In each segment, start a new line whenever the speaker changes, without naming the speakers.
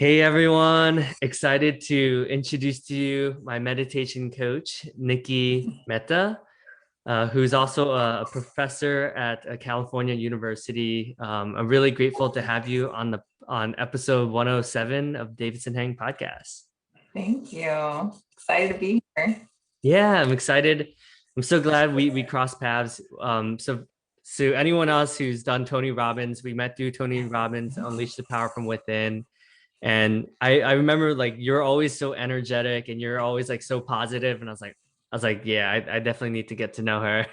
Hey everyone, excited to introduce to you my meditation coach, Nicki Mehta, who's also a professor at a California university. I'm really grateful to have you on episode 107 of Davidson Hang podcast.
Thank you. Excited to be here.
Yeah, I'm excited. I'm so glad we crossed paths. So anyone else who's done Tony Robbins, we met through Tony Robbins, Unleash the Power from Within. And I remember like you're always so energetic and you're always like so positive. And I was like, yeah, I definitely need to get to know her.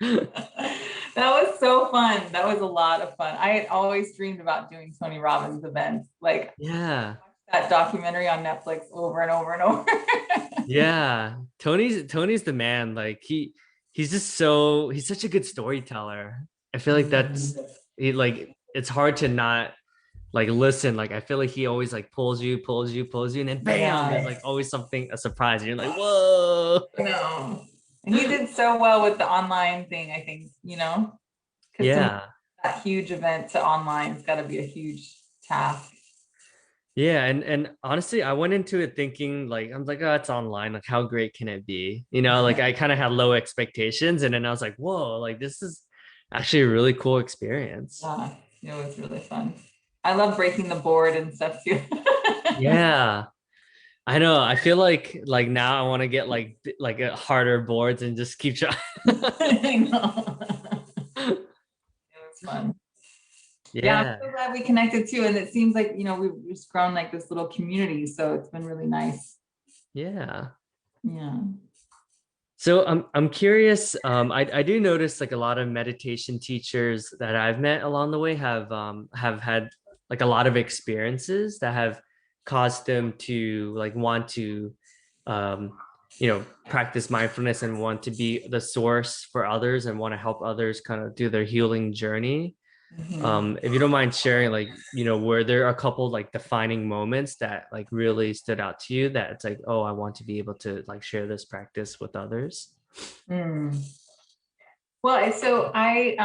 That was so fun. That was a lot of fun. I had always dreamed about doing Tony Robbins events. Like
Yeah.
that documentary on Netflix over and over and over.
Yeah. Tony's the man. Like he's such a good storyteller. I feel like it's hard to not like listen. Like I feel like he always like pulls you, and then bam, there's
Yeah,
like always something a surprise. And you're like, whoa.
I know. And he did so well with the online thing, I think, because to make
Yeah.
that huge event to online, it's got to be a huge task.
Yeah, and honestly, I went into it thinking like I'm like, oh, it's online. Like, how great can it be? You know, like I kind of had low expectations, and then I was like, whoa, like this is actually a really cool experience.
Yeah, it was really fun. I love breaking the board and stuff too.
Yeah, I know. I feel like now I want to get like a harder boards and just keep trying.
I know. It was fun. Yeah, I'm
Yeah,
so glad we connected too. And it seems like, we've just grown like this little community. So it's been really nice.
yeah.
Yeah.
So I'm curious. I do notice like a lot of meditation teachers that I've met along the way have had like a lot of experiences that have caused them to like want to um practice mindfulness and want to be the source for others and want to help others kind of do their healing journey.
Mhm.
If you don't mind sharing, like, were there a couple like defining moments that like really stood out to you that it's like, oh, I want to be able to like share this practice with others?
Mm. Well, so I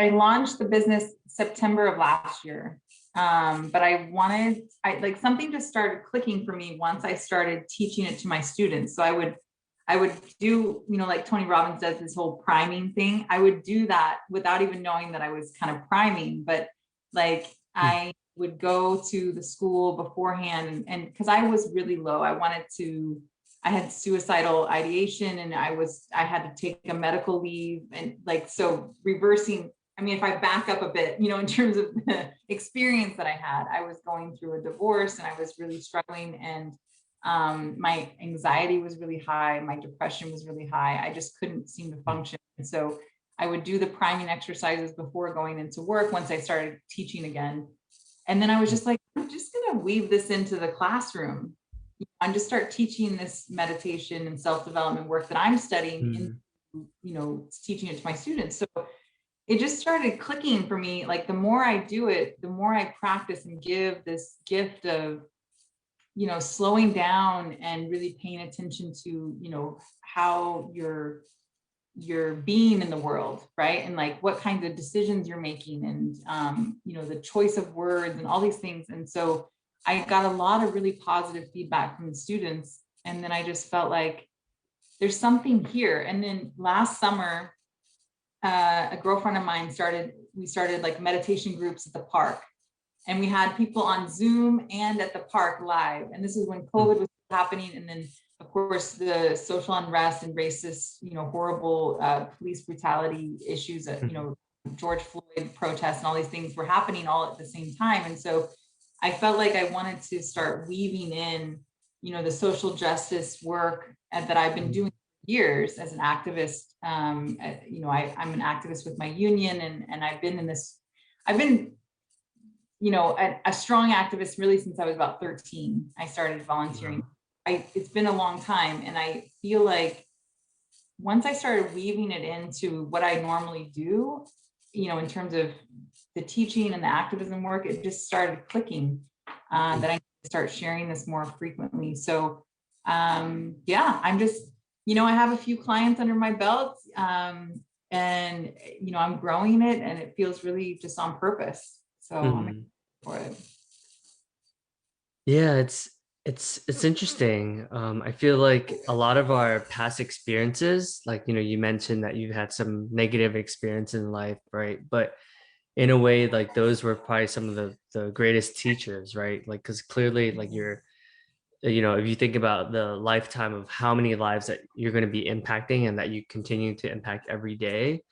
launched the business September of last year. But I like something just started clicking for me once I started teaching it to my students. So I would do, like Tony Robbins does this whole priming thing. I would do that without even knowing that I was kind of priming, but like I would go to the school beforehand and because I was really low, I had suicidal ideation and I had to take a medical leave and like, so reversing, I mean, if I back up a bit, in terms of the experience that I had, I was going through a divorce and I was really struggling and my anxiety was really high, my depression was really high. I just couldn't seem to function. And so I would do the priming exercises before going into work once I started teaching again. And then I was just like, I'm just going to weave this into the classroom. I'm just start teaching this meditation and self-development work that I'm studying in,
Mm.
teaching it to my students. So it just started clicking for me. Like the more I do it, the more I practice and give this gift of slowing down and really paying attention to, how you're being in the world, right? And like what kinds of decisions you're making and the choice of words and all these things. And so I got a lot of really positive feedback from the students. And then I just felt like there's something here. And then last summer, a girlfriend of mine we started like meditation groups at the park and we had people on Zoom and at the park live. And this is when COVID was happening. And then of course the social unrest and racist, horrible police brutality issues that, George Floyd protests and all these things were happening all at the same time. And so I felt like I wanted to start weaving in, the social justice work that I've been doing for years as an activist. I'm an activist with my union and I've been a strong activist really since I was about 13. I started volunteering.
Wow.
It's been a long time. And I feel like once I started weaving it into what I normally do, in terms of the teaching and the activism work, it just started clicking that I need to start sharing this more frequently. So yeah, I'm just, I have a few clients under my belt and, I'm growing it and it feels really just on purpose. So I'm
Mhm.
excited for it.
Yeah, it's interesting. I feel like a lot of our past experiences, like you mentioned that you've had some negative experience in life, right? But in a way, like those were probably some of the greatest teachers, right? Like, because clearly, like if you think about the lifetime of how many lives that you're going to be impacting and that you continue to impact every day,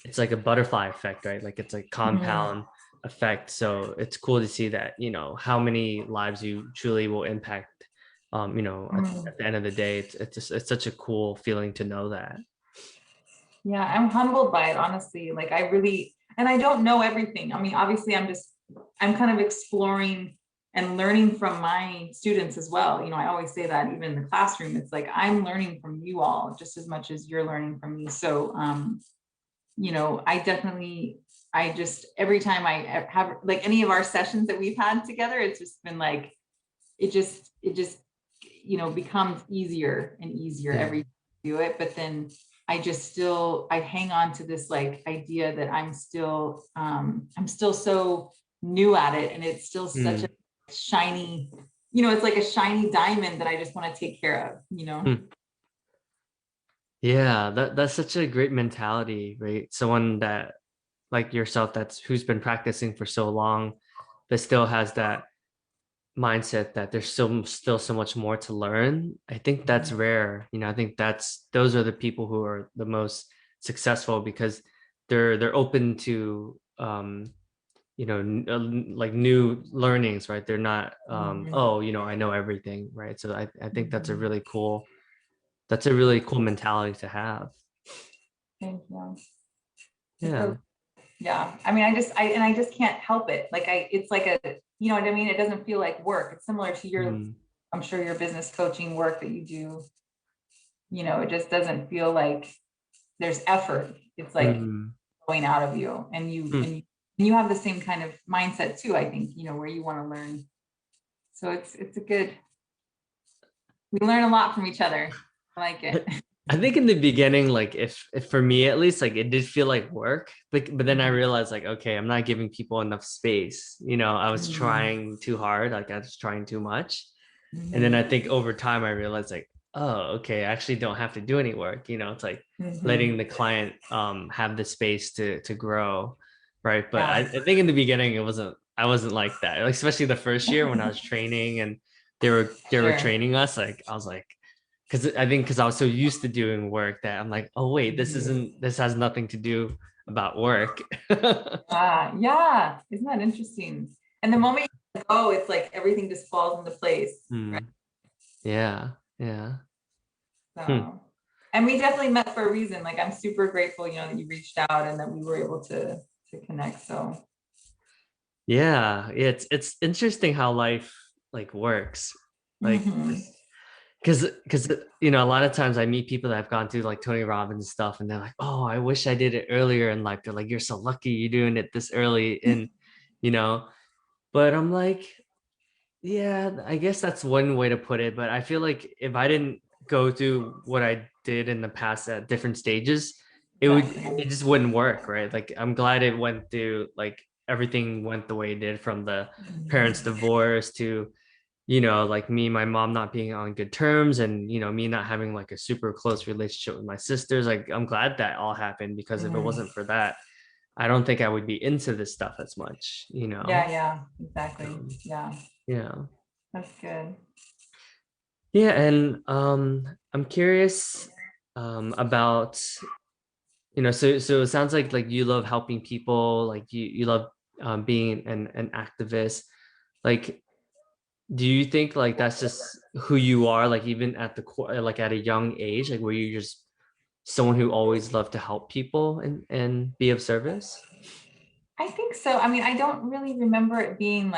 it's like a butterfly effect, right? Like it's a
Mhm.
compound effect. So it's cool to see that, how many lives you truly will impact.
Mhm.
At the end of the day, it's just it's such a cool feeling to know that.
Yeah, I'm humbled by it, honestly. Like I really, and I don't know everything. I mean, obviously I'm kind of exploring and learning from my students as well. I always say that even in the classroom, it's like I'm learning from you all just as much as you're learning from me. So, I definitely, I just, every time I have like any of our sessions that we've had together, it's just been like, it just becomes easier and easier
Yeah.
every time you do it. But then I hang on to this like idea that I'm still so new at it, and it's still such a
Mm.
shiny, it's like a shiny diamond that I just want to take care of.
Hmm. Yeah, that's such a great mentality, right? Someone that like yourself that's who's been practicing for so long, but still has that mindset that there's still so much more to learn. I think that's rare. I think those are the people who are the most successful because they're open to like new learnings, right? They're not
Mhm.
oh, I know everything, right? So I think
Mhm.
that's a really cool mentality to have.
Thank you. It's a
Yeah.
Yeah, I mean, I just can't help it. Like it's like you know what I mean? It doesn't feel like work. It's similar to
Mm,
I'm sure your business coaching work that you do. It just doesn't feel like there's effort. It's like
mm,
going out of you, and you
mm.
and you, and you have the same kind of mindset too, I think, where you want to learn. So we learn a lot from each other. I like it.
I think in the beginning, like if for me at least, like it did feel like work, but then I
Mhm.
realized like, okay, I'm not giving people enough space. I was
Mhm.
trying too hard, like I was trying too much. And then I
Mhm.
think over time I realized like, oh, okay, I actually don't have to do any work. It's like letting
Mhm.
the client have the space to grow. Right. But I
Yeah.
think in the beginning I wasn't like that. Like especially the first year when I was training and they were
Sure.
training us, like I was like, because I was so used to doing work that I'm like, oh wait,
Mhm.
this has nothing to do about work.
Yeah. Isn't that interesting? And the moment you go, it's like everything just falls into place, right?
Hmm. Yeah. Yeah. Hmm.
So, and we definitely met for a reason. Like I'm super grateful, that you reached out and that we were able to connect. So,
Yeah. It's interesting how life like works. Like
mhm.
because a lot of times I meet people that have gone through like Tony Robbins stuff and they're like, oh, I wish I did it earlier in life. They're like, you're so lucky you're doing it this early and you know, but I'm like, yeah, I guess that's one way to put it. But I feel like if I didn't go through what I did in the past at different stages,
Exactly.
it just wouldn't work, right? Like I'm glad it went through like everything went the way it did from the parents'
Mhm.
divorce to, like me and my mom not being on good terms and me not having like a super close relationship with my sisters. Like I'm glad that all happened because if it
Mhm.
wasn't for that, I don't think I would be into this stuff as much.
Yeah, yeah, exactly.
Um,
Yeah,
yeah.
that's good.
Yeah, and I'm curious about so it sounds like you love helping people, like you love being an activist. Like, do you think like that's just who you are, like even at the core, like at a young age, like were you just someone who always loved to help people and be of service?
I think so. I mean, I don't really remember it being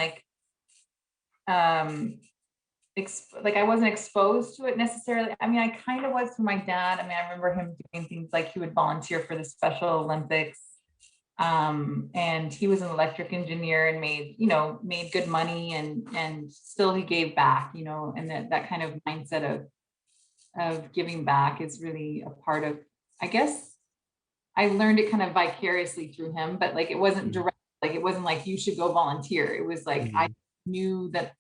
um, like I wasn't exposed to it necessarily. I mean, I kind of was through my dad. I mean, I remember him doing things like he would volunteer for the Special Olympics. And he was an electric engineer and made good money, and still he gave back, and that kind of mindset of giving back is really a part of, I guess I learned it kind of vicariously through him, but like it wasn't
Mm,
direct, like it wasn't like you should go volunteer. It was like I
mm,
knew that,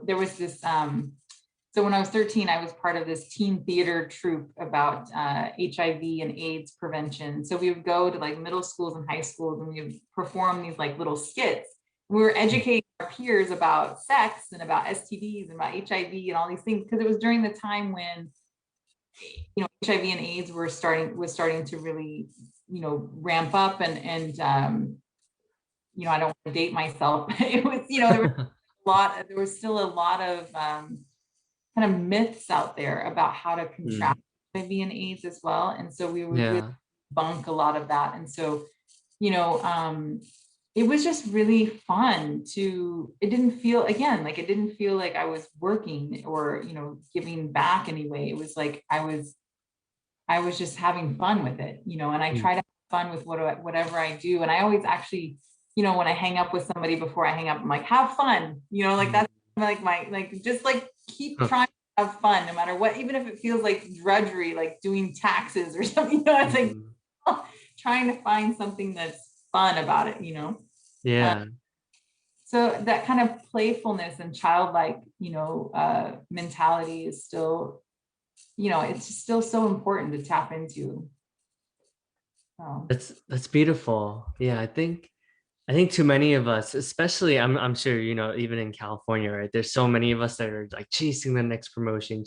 there was this, so when I was 13, I was part of this teen theater troupe about HIV and AIDS prevention. So we would go to like middle schools and high schools and we would perform these like little skits. We were educating our peers about sex and about STDs and about HIV and all these things, because it was during the time when, HIV and AIDS was starting to really, ramp up and I don't want to date myself. It was, there was still a lot of kind of myths out there about how to contract HIV and AIDS as well. And so we would really
Yeah.
debunk a lot of that. And so, it was just really fun it didn't feel, again, like it didn't feel like I was working or, giving back anyway. It was like I was just having fun with it, and I try to have fun with whatever I do. And I always actually, when I hang up with somebody, before I hang up, I'm like, have fun, like that's like just like keep trying to have fun no matter what, even if it feels like drudgery, like doing taxes or something, it's like trying to find something that's fun about it,
Yeah.
so that kind of playfulness and childlike, mentality is still, it's still so important to tap into. So.
That's beautiful. Yeah, I think too many of us, especially I'm sure, even in California, right? There's so many of us that are like chasing the next promotion,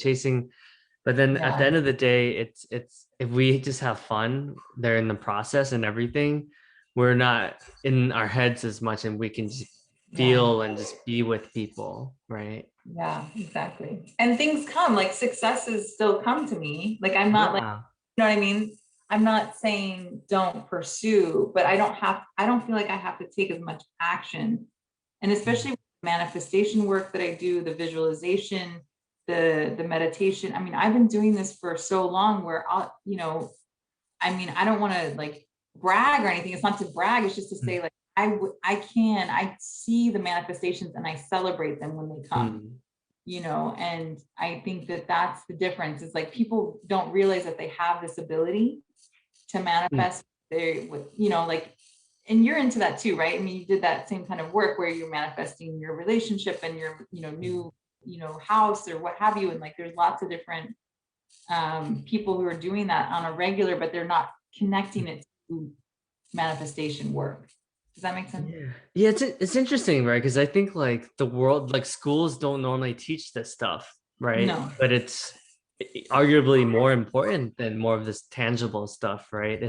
but then at the
Yeah,
end of the day, it's if we just have fun there in the process and everything, we're not in our heads as much and we can just
yeah,
feel and just be with people, right?
yeah, exactly. And things come, like successes still come to me. Like I'm not like,
Yeah.
you know what I mean? I'm not saying don't pursue, but I don't feel like I have to take as much action. And especially with the manifestation work that I do, the visualization, the meditation. I mean, I've been doing this for so long where I don't want to like brag or anything. It's not to brag. It's just to say like, I see the manifestations and I celebrate them when they come,
Mm.
and I think that that's the difference. Is like people don't realize that they have this ability to
Mm.
manifest like, and you're into that too, right? I mean, you did that same kind of work where you're manifesting your relationship and your, new, house or what have you. And like, there's lots of different people who are doing that on a regular, but they're not connecting it to manifestation work. Does that make sense?
Yeah. Yeah, it's interesting, right? Because I think like the world, like schools don't normally teach this stuff, right?
No.
But it's arguably more important than more of this tangible stuff, right?
Yeah.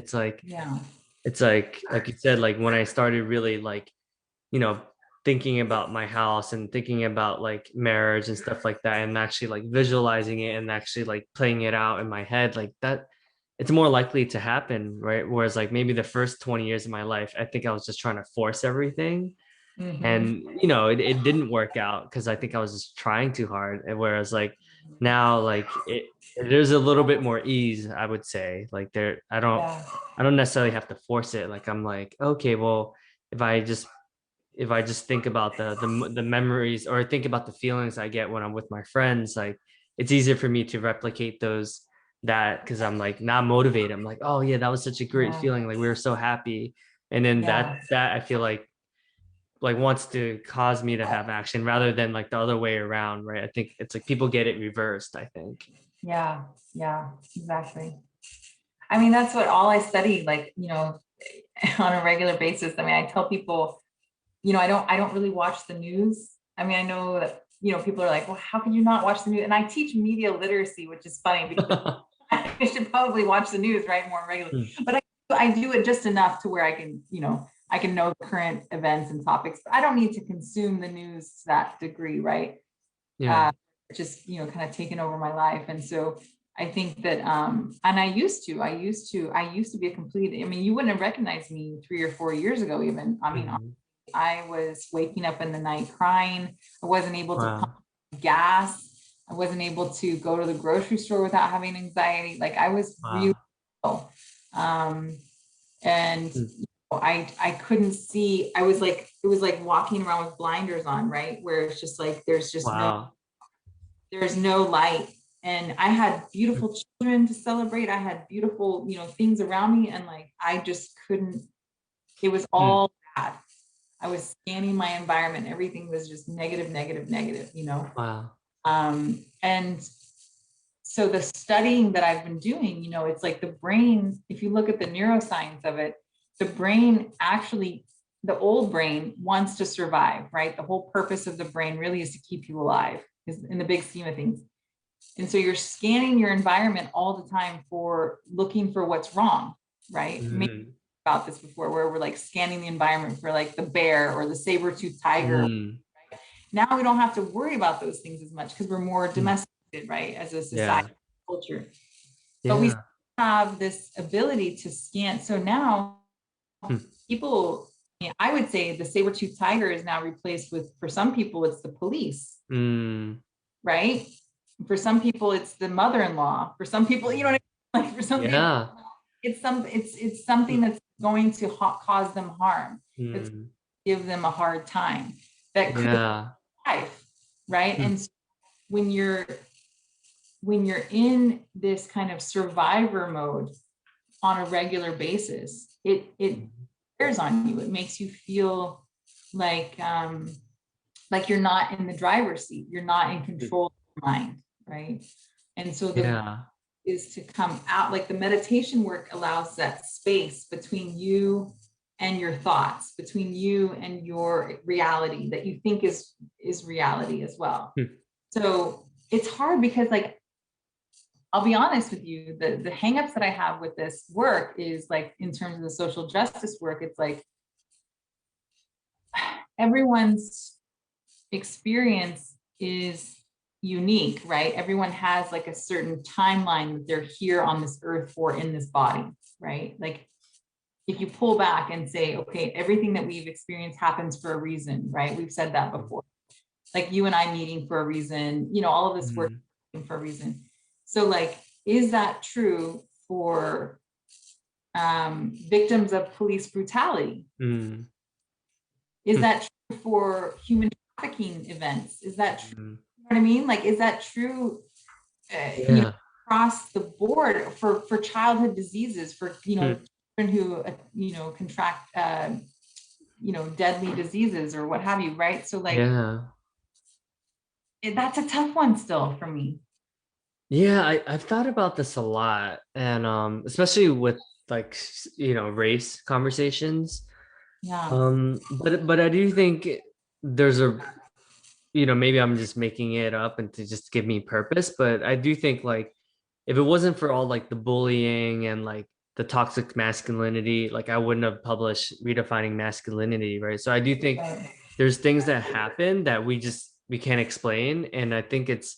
It's like you said, like when I started really like, you know, thinking about my house and thinking about like marriage and stuff like that, and actually like visualizing it and actually like playing it out in my head, like that, it's more likely to happen, right? Whereas like maybe the first 20 years of my life, I think I was just trying to force everything.
Mm-hmm.
And it didn't work out because I think I was just trying too hard. And whereas like now, like there's a little bit more ease, I would say. Like
Yeah.
I don't necessarily have to force it. Like I'm like, okay, well, if I just think about the memories or think about the feelings I get when I'm with my friends, like it's easier for me to replicate those, that because I'm like not motivated. I'm like, oh yeah, that was such a great
Yeah.
feeling. Like we were so happy. And then
Yeah.
that I feel like wants to cause me to have action rather than like the other way around, right? I think it's like people get it reversed, I think.
Yeah. Yeah. Exactly. I mean, that's what all I study, like, on a regular basis. I mean, I tell people, I don't really watch the news. I mean, I know that, people are like, well, how can you not watch the news? And I teach media literacy, which is funny because I should probably watch the news, right, more regularly. But I do it just enough to where I can, I can know current events and topics, but I don't need to consume the news to that degree, right?
Yeah.
Just, kind of taken over my life. And so I think that, and I used to be a complete, I mean, you wouldn't have recognized me 3 or 4 years ago, even. I mean,
Mhm.
I was waking up in the night crying. I wasn't able to pump
Wow.
gas. I wasn't able to go to the grocery store without having anxiety. Like I was really
Wow.
ill. And
Mm.
I couldn't see. I was like, it was like walking around with blinders on, right? Where it's just like
Wow.
there's no light. And I had
Mm.
beautiful children to celebrate. I had beautiful, things around me. And like I just couldn't, it was
Mm.
all bad. I was scanning my environment. Everything was just negative, negative, negative, you know?
Wow.
And so the studying that I've been doing, you know, it's like the brain, if you look at the neuroscience of it, the brain actually, the old brain wants to survive, right? The whole purpose of the brain really is to keep you alive, is in the big scheme of things. And so you're scanning your environment all the time for looking for what's wrong, right? Maybe
Mm.
about this before, where we're like scanning the environment for like the bear or the saber-toothed tiger.
Mm.
Now we don't have to worry about those things as much because we're more
Mm.
domesticated, right? As a society,
Yeah.
culture. But we
Yeah.
have this ability to scan. So now
Mm.
people, I would say the saber-toothed tiger is now replaced with, for some people, it's the police,
Mm.
right? For some people, it's the mother-in-law. For some people, you know what I mean? Like for some people,
Yeah.
it's something that's going to cause them harm. That's
Mm.
give them a hard time. That could
Yeah.
be life, right?
Mm.
And so when you're in this kind of survivor mode on a regular basis, it bears on you. It makes you feel like you're not in the driver's seat. You're not in
Mm.
control of your mind, right? And so the
Yeah.
is to come out, like the meditation work allows that space between you and your thoughts, between you and your reality that you think is reality as well.
Mm.
So it's hard because like I'll be honest with you, the hangups that I have with this work is like in terms of the social justice work, it's like everyone's experience is unique, right? Everyone has like a certain timeline that they're here on this earth for in this body, right? Like if you pull back and say, okay, everything that we've experienced happens for a reason, right? We've said that before. Like you and I meeting for a reason, you know, all of this work
Mm.
for a reason. So like, is that true for victims of police brutality?
Mm.
Is
Mm.
that true for human trafficking events? Is that true?
Mm.
You know what I mean? Like, is that true,
Yeah.
across the board for childhood diseases, for,
Mm.
children who, contract, deadly diseases or what have you, right? So like,
Yeah.
that's a tough one still for me.
Yeah, I've thought about this a lot, and especially with like race conversations.
Yeah.
But I do think there's a maybe I'm just making it up and to just give me purpose, but I do think like if it wasn't for all like the bullying and like the toxic masculinity, like I wouldn't have published Redefining Masculinity, right? So I do think there's things that happen that we can't explain, and I think it's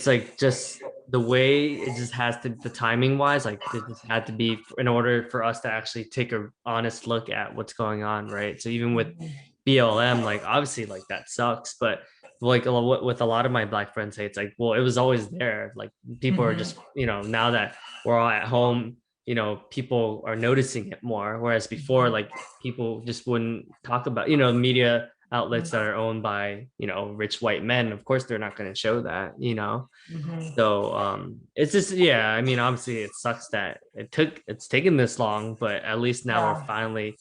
like just the way it just has to, the timing wise, like it just had to be in order for us to actually take a honest look at what's going on, right? So even with BLM, like obviously like that sucks, but like with a lot of my black friends say, it's like, well, it was always there. Like people are
Mhm.
just, now that we're all at home, people are noticing it more. Whereas before, like people just wouldn't talk about, media outlets that are owned by, rich white men. Of course, they're not going to show that.
Mhm.
So it's just, yeah, I mean, obviously it sucks that it's taken this long, but at least now we're
Yeah.
finally,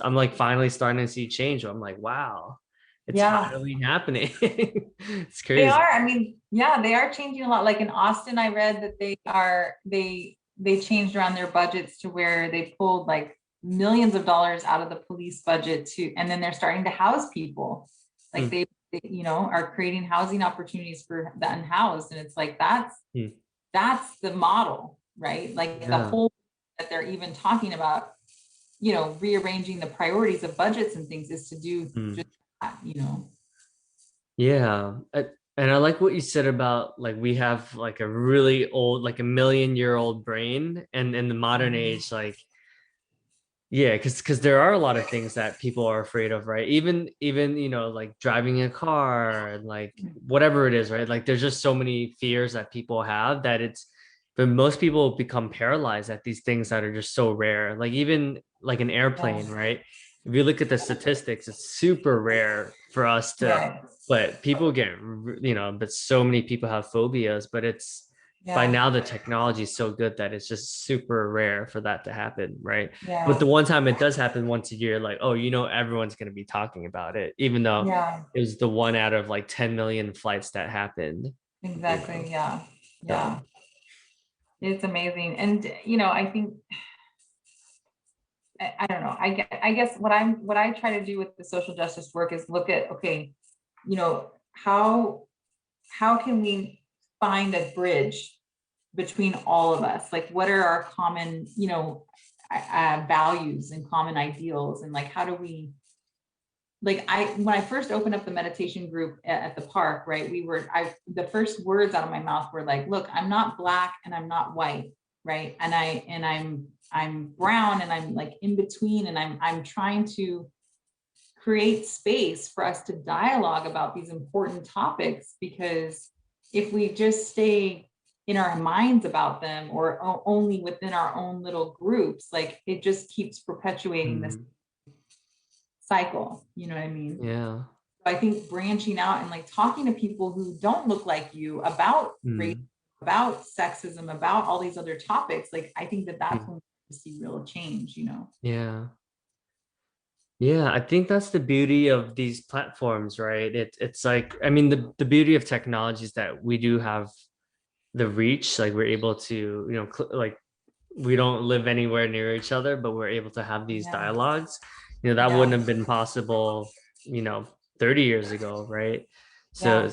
I'm like finally starting to see change. I'm like, wow, it's
Yeah.
finally happening. It's
They
crazy.
are. I mean, yeah, they are changing a lot. Like in Austin, I read that they changed around their budgets to where they pulled like millions of dollars out of the police budget to, and then they're starting to house people. Like
Hmm,
they are creating housing opportunities for the unhoused. And it's like,
hmm.
that's the model, right? Like the
Yeah.
whole that they're even talking about, rearranging the priorities of budgets and things is to do
Hmm.
just that.
Yeah. And I like what you said about like we have like a really old, like a million-year-old brain, and in the modern
Mhm.
age, like yeah, because there are a lot of things that people are afraid of, right? Even like driving a car and like whatever it is, right? Like there's just so many fears that people have that but most people become paralyzed at these things that are just so rare. Like even like an airplane,
Yeah.
right? If you look at the statistics, it's super rare for us to,
Right.
but people get, but so many people have phobias, but it's by
Yeah.
now the technology is so good that it's just super rare for that to happen, right? But
Yeah.
the one time it does happen once a year, like, oh, everyone's going to be talking about it, even though
Yeah.
it was the one out of like 10 million flights that happened,
Exactly. Yeah.
So,
Yeah. It's amazing. And, I think, I don't know. I guess what I try to do with the social justice work is look at, okay, you know, how can we find a bridge between all of us? Like, what are our common, values and common ideals? And like, how do we, like, when I first opened up the meditation group at the park, right, the first words out of my mouth were like, look, I'm not black and I'm not white, right? I'm brown and I'm like in between, and I'm trying to create space for us to dialogue about these important topics, because if we just stay in our minds about them, or only within our own little groups, like it just keeps perpetuating this
mm,
cycle. You know what I mean?
yeah.
I think branching out and like talking to people who don't look like you about race,
Mm,
about sexism, about all these other topics, like I think that that's
mm,
when we see real change.
yeah. Yeah, I think that's the beauty of these platforms, right? It's like, I mean, the beauty of technology is that we do have the reach, like we're able to, like we don't live anywhere near each other, but we're able to have these
Yeah.
dialogues. That wouldn't
Yeah.
have been possible, 30 years ago, right? So
Yeah.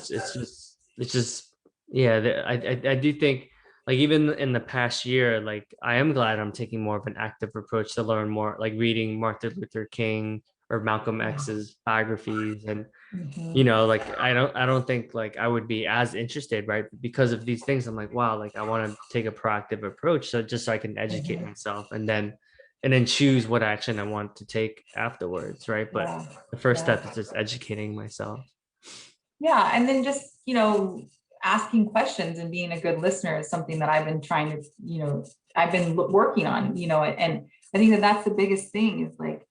it's just yeah, I do think like even in the past year, like I am glad I'm taking more of an active approach to learn more, like reading Martin Luther King or Malcolm X's biographies. And
Mhm.
like I don't think like I would be as interested, right? Because of these things, I'm like, wow, like I want to take a proactive approach, so just so I can educate
Mhm.
myself, and then choose what action I want to take afterwards, right? But
Yeah.
the first
Yeah.
step is just educating myself.
Yeah. And then just, asking questions and being a good listener is something that I've been trying to, I've been working on, and I think that that's the biggest thing is like,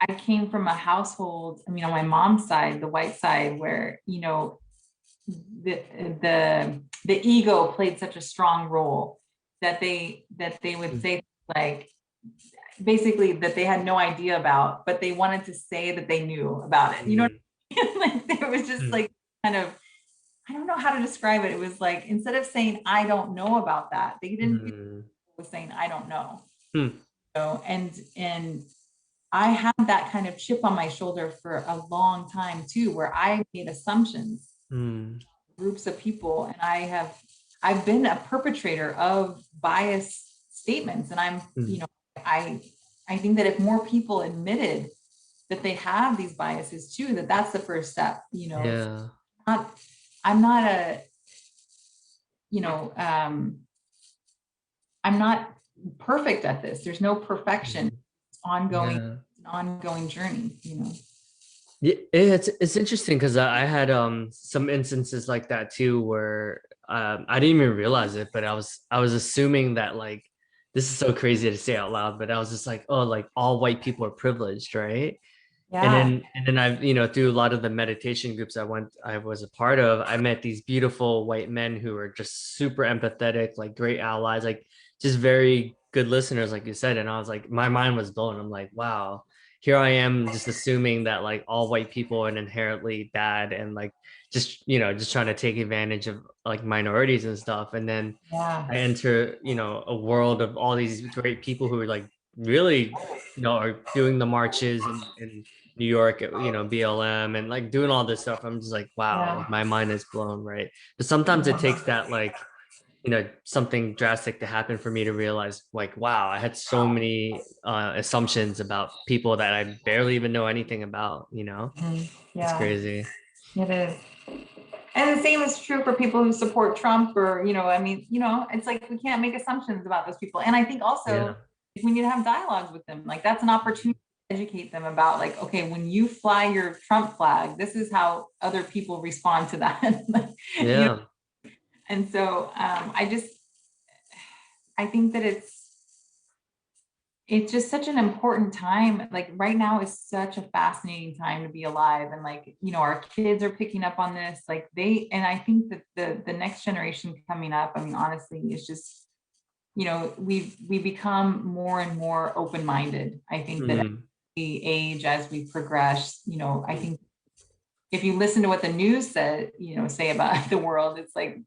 I came from a household, I mean, on my mom's side, the white side, where, the, the ego played such a strong role that they would
Mm,
say like, basically that they had no idea about, but they wanted to say that they knew about it. You know what
mm,
I mean? Like there was just
mm,
like kind of, I don't know how to describe it. It was like instead of saying I don't know about that, they didn't do
mm,
it, was saying I don't know.
mm,
And I had that kind of chip on my shoulder for a long time too, where I made assumptions,
mm,
groups of people, and I've been a perpetrator of bias statements. And
mm.
I I think that if more people admitted that they have these biases too, that's the first step. It's
Yeah.
not, I'm not a, you know, I'm not perfect at this. There's no perfection.
Mm,
It's ongoing,
yeah.
an ongoing journey.
Yeah, it's interesting because I had some instances like that too where I didn't even realize it, but I was assuming that like this is so crazy to say out loud, but I was just like, oh, like all white people are privileged, right? And
Yeah.
then and then I've through a lot of the meditation groups I was a part of, I met these beautiful white men who are just super empathetic, like great allies, like just very good listeners, like you said. And I was like, my mind was blown. I'm like, wow, here I am just assuming that like all white people are inherently bad and like just trying to take advantage of like minorities and stuff. And then
Yeah.
I enter, a world of all these great people who are like really, are doing the marches in New York, BLM and like doing all this stuff. I'm just like, wow,
Yeah.
like my mind is blown, right? But sometimes it takes that like, something drastic to happen for me to realize like, wow, I had so many assumptions about people that I barely even know anything about.
Mhm.
It's
Yeah,
crazy.
it is. And the same is true for people who support Trump, or, I mean, it's like we can't make assumptions about those people. And I think
Yeah.
also we need to have dialogues with them. Like that's an opportunity to educate them about like, okay, when you fly your Trump flag, this is how other people respond to that. Like, you know,
Yeah.
and so I think that it's just such an important time. Like right now is such a fascinating time to be alive. And like, our kids are picking up on this. Like and I think that the next generation coming up, I mean, honestly, is just, we become more and more open-minded. I think that as
Mm,
we age, as we progress, I think if you listen to what the news said, say about the world, it's like,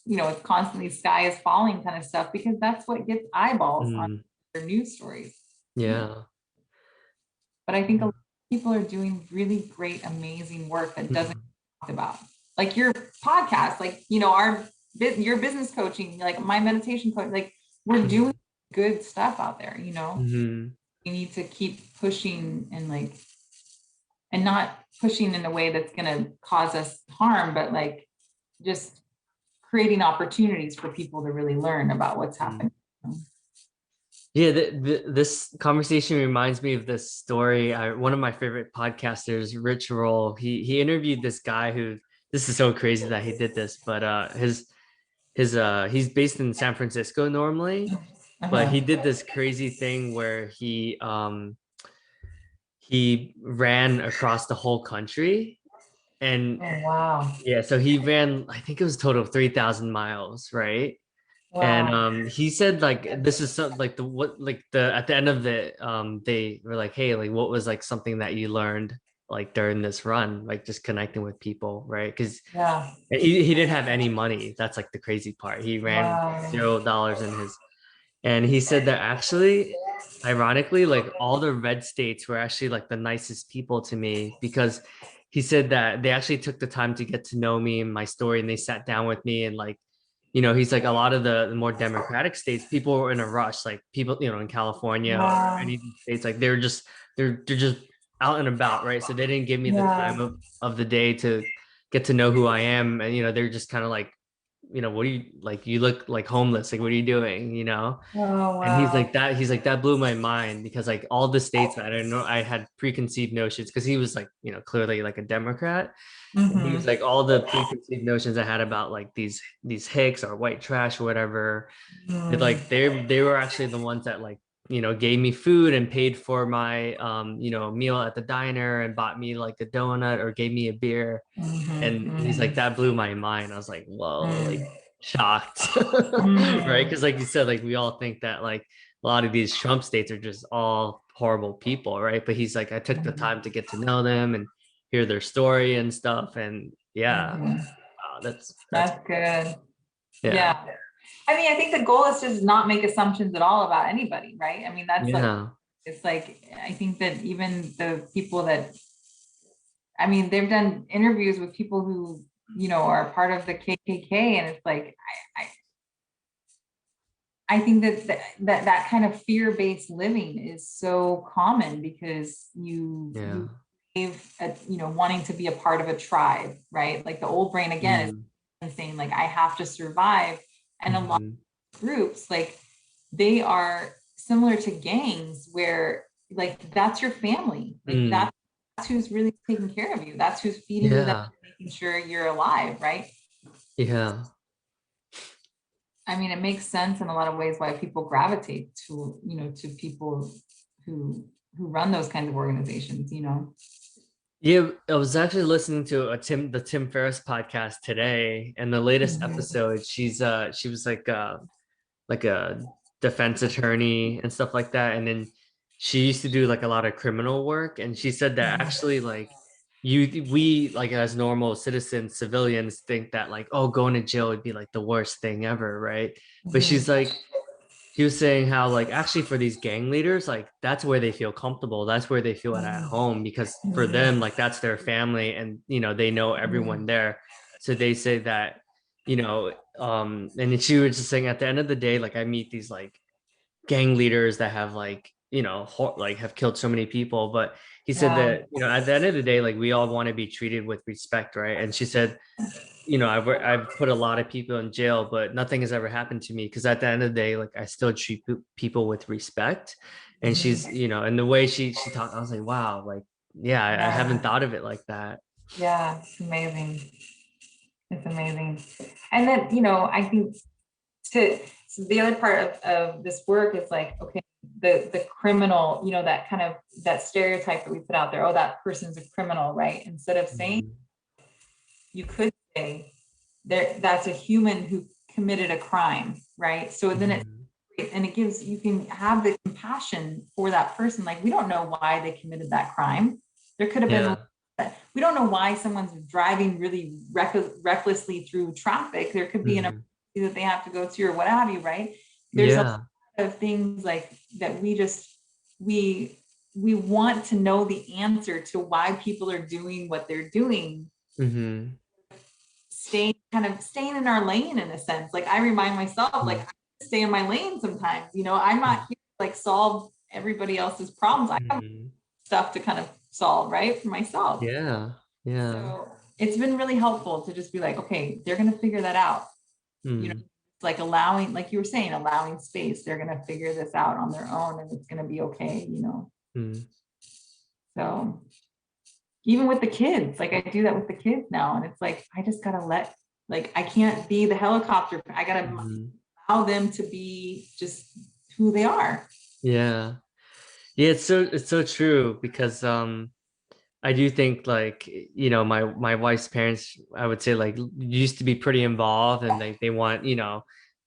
it's constantly sky is falling kind of stuff, because that's what gets eyeballs on
mm,
their news stories.
yeah.
But I think a lot of people are doing really great, amazing work that doesn't
Mm,
get talked about. Like your podcast, like, your business coaching, like my meditation coach, like we're doing
mm,
good stuff out there.
mm,
We need to keep pushing and like, and not pushing in a way that's going to cause us harm, but like just creating opportunities for people to really learn about what's
mm.
happening.
Yeah, this conversation reminds me of this story. One of my favorite podcasters, Rich Roll, he interviewed this guy who, this is so crazy that he did this, but his he's based in San Francisco normally, but he
Uh-huh.
did this crazy thing where he ran across the whole country. And
Oh, wow.
yeah, so he ran, I think it was a total of 3,000 miles, right? And
Wow.
he said like this is some like the what like the at the end of the they were like, hey, like what was like something that you learned like during this run, like just connecting with people, right? Because
Yeah.
he didn't have any money. That's like the crazy part. He ran
Wow.
$0 in his, and he said that actually, ironically, like all the red states were actually like the nicest people to me, because he said that they actually took the time to get to know me and my story, and they sat down with me and like, he's like a lot of the more democratic states, people were in a rush, like people, in California or
Wow.
any of these states, like they're just out and about, right? So they didn't give me the
Yeah.
time of the day to get to know who I am. And they're just kind of like, what do you like? You look like homeless. Like, what are you doing?
Oh,
And
wow.
he's like, that blew my mind, because like all the states that I didn't know, I had preconceived notions, because he was like, clearly like a Democrat. And he was
Mm-hmm.
like, all the preconceived notions I had about like these hicks or white trash or whatever, like they were actually the ones that like, gave me food and paid for my meal at the diner and bought me like a donut or gave me a beer. And he's like,
Mm-hmm.
that blew my mind. I was like, whoa, like shocked. Right?
Mm-hmm.
Because like you said, like we all think that like a lot of these Trump states are just all horrible people, right? But he's like, I took the time to get to know them and hear their story and stuff. And yeah,
Mm-hmm.
wow, that's
That's good.
yeah.
Yeah. I mean, I think the goal is just not make assumptions at all about anybody, right? I mean, that's like,
Yeah.
it's like, I think that even the people that, I mean, they've done interviews with people who, are part of the KKK, and it's like, I think that kind of fear-based living is so common because
Yeah.
wanting to be a part of a tribe, right? Like the old brain again
Mm,
is saying like I have to survive, and a lot
mhm.
of groups like they are similar to gangs where like that's your family, like
Mm,
that's who's really taking care of you, that's who's feeding you, that's
yeah.
making sure you're alive, right?
Yeah.
I mean, it makes sense in a lot of ways why people gravitate to people who run those kinds of organizations.
Yeah, I was actually listening to the Tim Ferriss podcast today, and the latest
Mhm.
episode, she was like a defense attorney and stuff like that. And then she used to do like a lot of criminal work. And she said that actually like we like as normal citizens, civilians think that like, oh, going to jail would be like the worst thing ever, right? But
Mhm.
she's like, she was saying how like actually for these gang leaders, like that's where they feel comfortable. That's where they feel at home, because for them, like that's their family, and they know everyone there. So they say that, and then she was just saying at the end of the day, like I meet these like gang leaders that have like, like have killed so many people. But he said
Yeah.
that, at the end of the day, like we all want to be treated with respect, right? And she said, I've put a lot of people in jail, but nothing has ever happened to me, because at the end of the day, like I still treat people with respect. And she's,
Mhm.
and the way she talked, I was like, wow, like, yeah, I haven't
Yeah.
thought of it like that.
Yeah. It's amazing. It's amazing. And then, I think to so the other part of this work is like, okay, the criminal, that kind of, that stereotype that we put out there, oh, that person's a criminal, right? Instead of saying,
Mhm.
you could say that's a human who committed a crime, right? So then
Mhm.
it gives, you can have the compassion for that person. Like, we don't know why they committed that crime. There could have been,
Yeah.
we don't know why someone's driving really recklessly through traffic. There could be an
Mhm.
emergency that they have to go to or what have you, right? There's a
Yeah.
lot of things like that we we want to know the answer to why people are doing what they're doing,
Mhm.
staying in our lane in a sense. Like, I remind myself, like,
Mhm.
I stay in my lane sometimes. I'm not here to like solve everybody else's problems. I have
Mhm.
stuff to kind of solve, right, for myself.
Yeah. Yeah.
So it's been really helpful to just be like, okay, they're gonna figure that out.
Mhm.
It's like allowing, like you were saying, allowing space. They're gonna figure this out on their own, and it's gonna be okay.
Mhm.
So even with the kids, like I do that with the kids now, and it's like I just gotta like I can't be the helicopter. I gotta
Mhm.
allow them to be just who they are.
Yeah. Yeah, it's so true because I do think like my wife's parents, I would say, like used to be pretty involved, and they want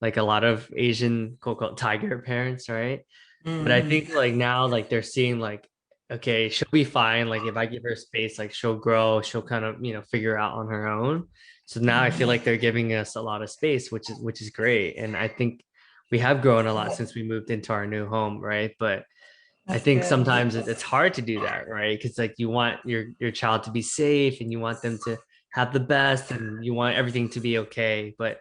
like a lot of Asian quote unquote tiger parents, right? But I
Mhm.
think like now like they're seeing like, okay, she'll be fine, like if I give her space, like she'll grow, she'll kind of figure out on her own. So now I feel like they're giving us a lot of space, which is great, and I think we have grown a lot since we moved into our new home, right? But I
That's
think
good.
sometimes it's hard to do that, right? Because like you want your child to be safe, and you want them to have the best, and you want everything to be okay. But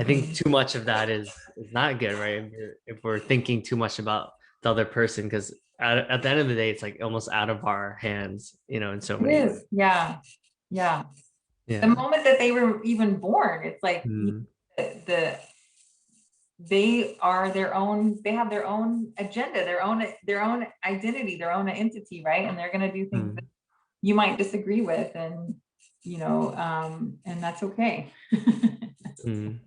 I think
Mhm.
too much of that is not good, right? If we're thinking too much about the other person, because at the end of the day, it's like almost out of our hands, in so
It
many ways.
is. Yeah. Yeah. The
Yeah.
moment that they were even born, it's like
Mm,
the they are their own, they have their own agenda, their own identity, their own entity, right? And they're going to do things that
mm,
you might disagree with, and that's okay.
mm.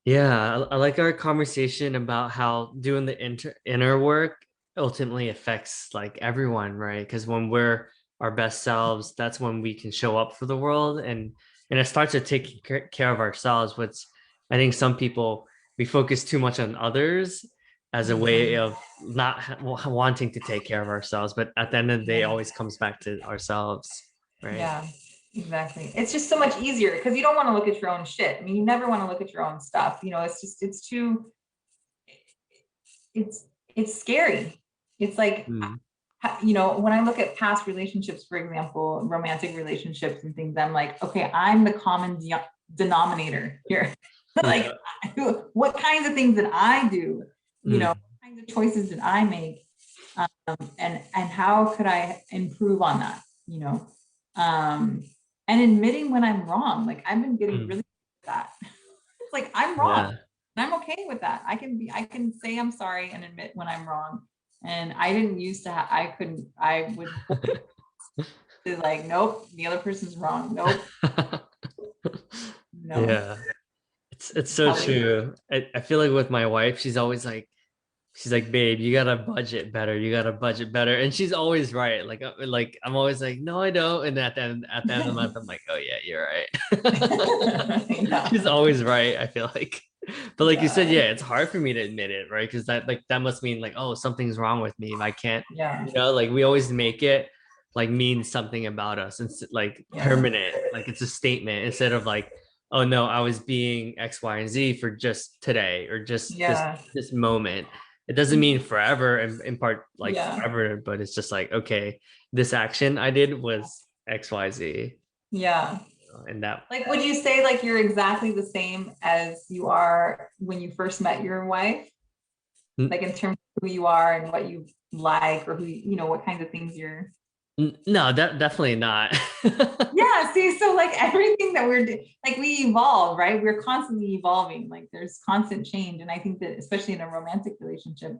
Yeah, I like our conversation about how doing the inner work ultimately affects like everyone, right? Because when we're our best selves, that's when we can show up for the world, and it starts to take care of ourselves. Which I think some people, we focus too much on others as a way
Mhm.
of not wanting to take care of ourselves, but at the end of the day, it
Yeah.
always comes back to ourselves, right?
Yeah, exactly. It's just so much easier because you don't want to look at your own shit. I mean, you never want to look at your own stuff. It's too, it's, it's scary. It's like,
Mm,
when I look at past relationships, for example, romantic relationships and things, I'm like, okay, I'm the common denominator here. Like,
yeah.
what kinds of things did I do? What
Mm,
kinds of choices did I make? And how could I improve on that? You know, um, and admitting when I'm wrong. Like, I've been getting
mm,
really good at that. It's like I'm wrong,
yeah.
and I'm okay with that. I can say I'm sorry and admit when I'm wrong. And I didn't used to I couldn't, I would be like, nope, the other person's wrong. Nope, no.
Yeah. It's so
How we,
true. I feel like with my wife, she's like, babe, you gotta budget better. You gotta budget better. And she's always right. Like I'm always like, no, I don't. And at the end of the month, I'm like, oh yeah, you're right.
yeah,
She's always right, I feel like. But like you said,
yeah,
yeah, it's hard for me to admit it, right? Because that must mean like, oh, something's wrong with me if I can't,
yeah,
like we always make it like mean something about us and like
yeah,
permanent, like it's a statement instead of like, oh no, I was being X, Y, and Z for just today or just this
yeah,
this moment. It doesn't mean forever and in part like
yeah,
forever, but it's just like, okay, this action I did was XYZ.
yeah.
And that
Like, would you say like you're exactly the same as you are when you first met your wife? Like in terms of who you are and what you like, or what kinds of things you're.
no, definitely not.
Yeah, see, so like everything that we're doing, like we evolve, right? We're constantly evolving. Like there's constant change. And I think that especially in a romantic relationship,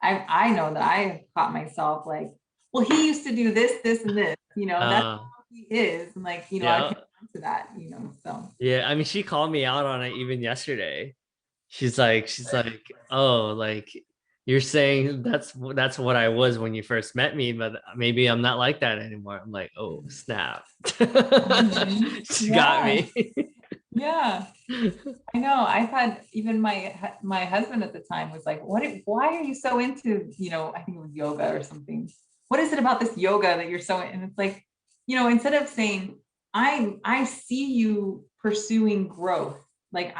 I know that I have caught myself like, well, he used to do this, this, and this, that's
uh
how he is. And like, I
yeah.
can to that, so.
Yeah, I mean she called me out on it even yesterday. She's like, oh, like you're saying that's what I was when you first met me, but maybe I'm not like that anymore. I'm like, oh snap.
Mhm.
She got
Yeah,
me.
yeah. I know. I've had even my husband at the time was like, why are you so into, I think it was yoga or something. What is it about this yoga that you're so, and it's like, instead of saying, I see you pursuing growth, like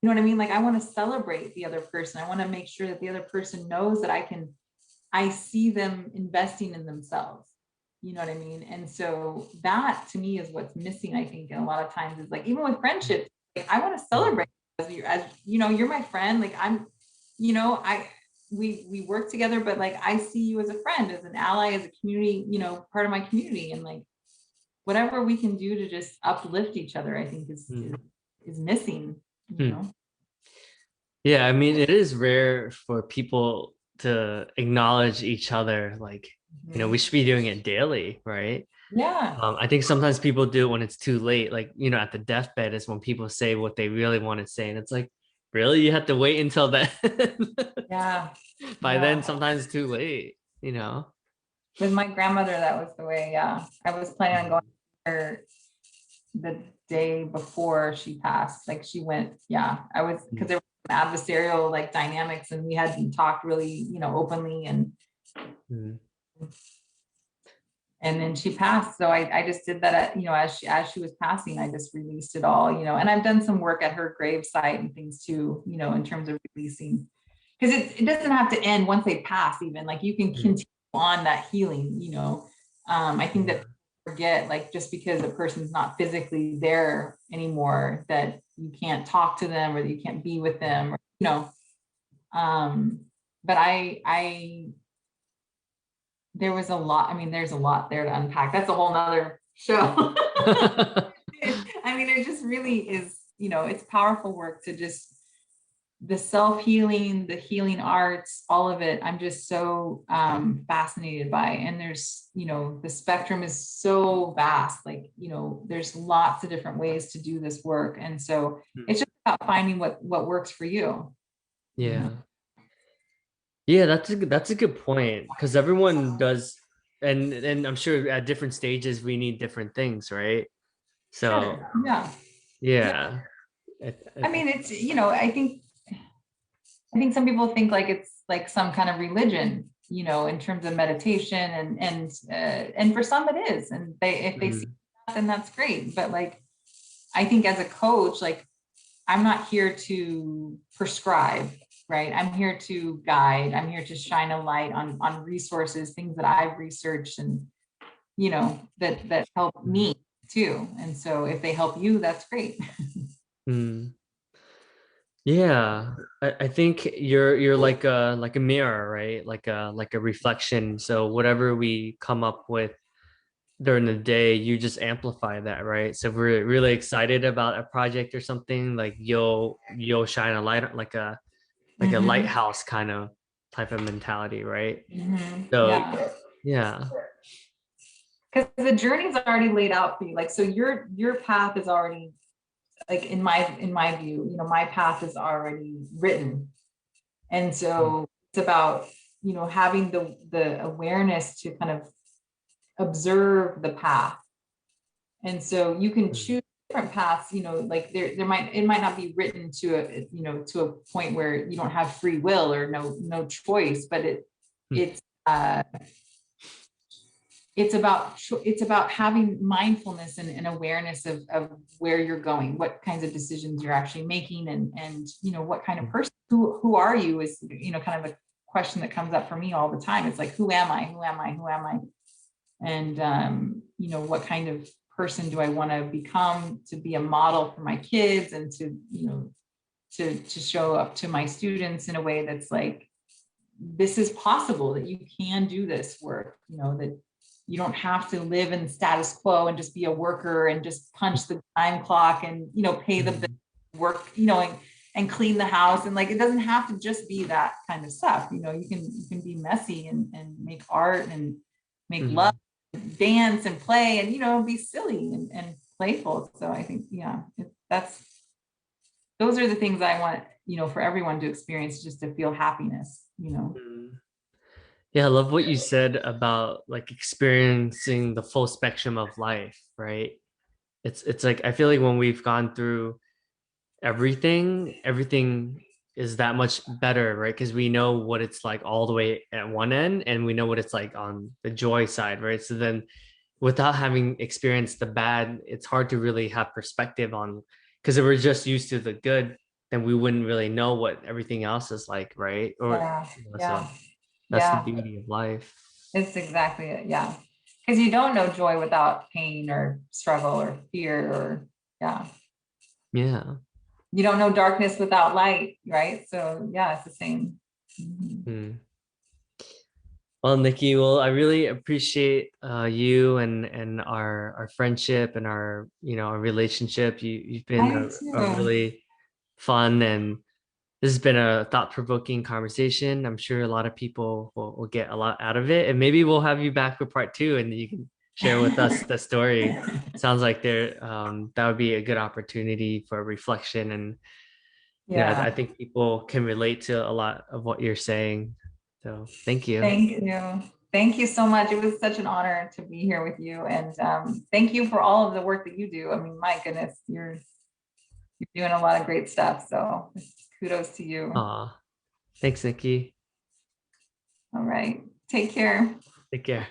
you know what I mean? Like I want to celebrate the other person. I want to make sure that the other person knows that I see them investing in themselves. You know what I mean? And so that to me is what's missing, I think, and a lot of times is like, even with friendships, like, I want to celebrate you're my friend. Like I, we work together, but like, I see you as a friend, as an ally, as a community, part of my community. And like, whatever we can do to just uplift each other, I think is missing, you
Hmm.
know?
Yeah, I mean, it is rare for people to acknowledge each other. Like, we
Mhm.
should be doing it daily, right?
Yeah.
I think sometimes people do it when it's too late. Like, at the deathbed is when people say what they really want to say. And it's like, really? You have to wait until then?
Yeah.
By then,
Yeah.
sometimes too late.
With my grandmother, that was the way. Yeah. I was planning on going there the day before she passed. Like she went, yeah, I was, because there were some adversarial like dynamics and we hadn't talked really, openly,
Mhm.
and then she passed. So I just did that at, as she was passing, I just released it all, and I've done some work at her grave site and things too, in terms of releasing, because it doesn't have to end once they pass, even like you can
Mhm.
continue on that healing, I think that
Yeah.
people forget, like, just because a person's not physically there anymore, that you can't talk to them or that you can't be with them, or, um, but I there was a lot. I mean, there's a lot there to unpack. That's a whole nother show. I mean, it just really is, it's powerful work to just the self-healing, the healing arts, all of it. I'm just so fascinated by. And there's, the spectrum is so vast. Like, there's lots of different ways to do this work. And so it's just about finding what works for you. You know?
Yeah. Yeah, that's a good point because everyone does, and I'm sure at different stages we need different things, right? So
Sure. Yeah. Yeah.
yeah.
I mean, it's, I think some people think like it's like some kind of religion, in terms of meditation, and for some it is, and if they see
Mhm.
that, then that's great. But like, I think as a coach, like, I'm not here to prescribe, right? I'm here to guide. I'm here to shine a light on resources, things that I've researched, and that help me too. And so if they help you, that's great.
Mm. Yeah, I think you're like a mirror, right? Like a reflection. So whatever we come up with during the day, you just amplify that, right? So if we're really excited about a project or something, like you'll shine a light like a
Mhm.
lighthouse kind of type of mentality, right?
Mhm.
So
Yeah.
yeah.
Because the journey's already laid out for you. Like, so your path is already, like, in my view, my path is already written. And so it's about, having the awareness to kind of observe the path. And so you can
Mhm.
choose different paths, like it might not be written to to a point where you don't have free will or no choice, but it's uh it's about having mindfulness and awareness of where you're going, what kinds of decisions you're actually making, and what kind of person, who are you, is kind of a question that comes up for me all the time. It's like, who am I, who am I, and what kind of person do I want to become, to be a model for my kids, and to to show up to my students in a way that's like, this is possible, that you can do this work, that you don't have to live in the status quo and just be a worker and just punch the time clock and pay the bill,
Mhm.
work, and clean the house, and like, it doesn't have to just be that kind of stuff. You can be messy and make art and make love,
Mhm.
dance and play, and be silly and playful. So I think, yeah, that's those are the things I want, for everyone to experience, just to feel happiness.
Mm. Yeah, I love what you said about like experiencing the full spectrum of life, right? It's like I feel like when we've gone through everything is that much better, right? Because we know what it's like all the way at one end and we know what it's like on the joy side, right? So then without having experienced the bad, it's hard to really have perspective on, because if we're just used to the good, then we wouldn't really know what everything else is like, right? Or
Yeah,
so
yeah,
that's the
yeah.
beauty of life.
It's exactly it. Yeah. Because you don't know joy without pain or struggle or fear or, yeah.
Yeah.
You don't know darkness without light, right? So, yeah, it's the same. Mhm.
Hmm. Well, Nikki, well, I really appreciate you and our friendship and our our relationship. You've been
I
a
too.
really fun, and this has been a thought-provoking conversation. I'm sure a lot of people will get a lot out of it, and maybe we'll have you back for part two, and you can share with us the story. Sounds like that would be a good opportunity for reflection, and
Yeah.
I think people can relate to a lot of what you're saying. So thank you.
Thank you. Thank you so much. It was such an honor to be here with you. And thank you for all of the work that you do. I mean, my goodness, you're doing a lot of great stuff. So kudos to you.
Thanks, Nikki.
All right. Take care.
Take care.